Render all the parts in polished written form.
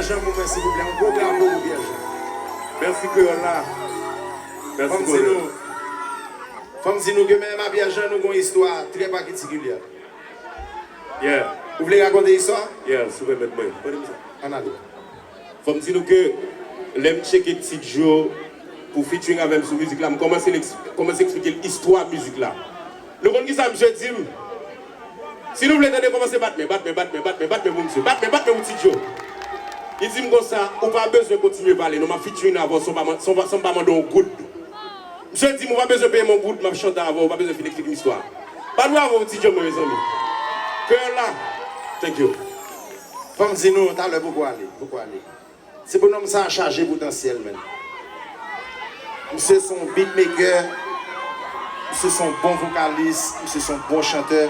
Jean, s'il vous plaît. Un gros bravo pour Pierre Jean. Merci Corolla. Merci Corolla. Femme si nous que même à Pierre Jean, nous avons une histoire très particulière. Yeah. Vous voulez raconter l'histoire? Yeah, si vous pouvez mettre moi. On a deux. Faut me dire que l'aime checker petit Joe pour featuring avec sur musique là, comment expliquer l'histoire de la musique là. Le monde qui ça me dit, si nous voulons commencer à battre, monsieur, battre mon petit Joe. Il dit comme ça, on pas besoin de continuer à parler, nous m'a featuring avant, sans pas demander un good. Monsieur dit, on pas besoin de payer mon good, m'a chanter avant, on pas besoin de finir expliquer l'histoire. Pas nous avant, petit Joe, mes amis. Cœur là, thank you. Femme si nous, t'as le pourquoi aller. C'est pour nous ça chargé potentiel, man. Monsieur son beatmaker, monsieur son bon vocaliste, monsieur son bon chanteur.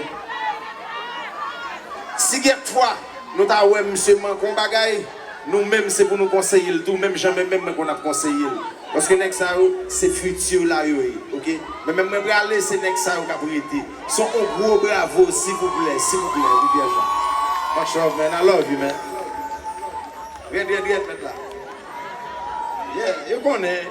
Si quelquefois, nous avons monsieur Mancon Bagay, nous-mêmes c'est pour nous conseiller le tout, même jamais même qu'on a conseillé. Parce que c'est futur là, ok? Mais même moi, aller c'est Nexao qui a prêté. Son un gros bravo, s'il vous plaît, Pierre Jean. Much love, man. I love you, man. Viens, mettre là. Yeah, you connais.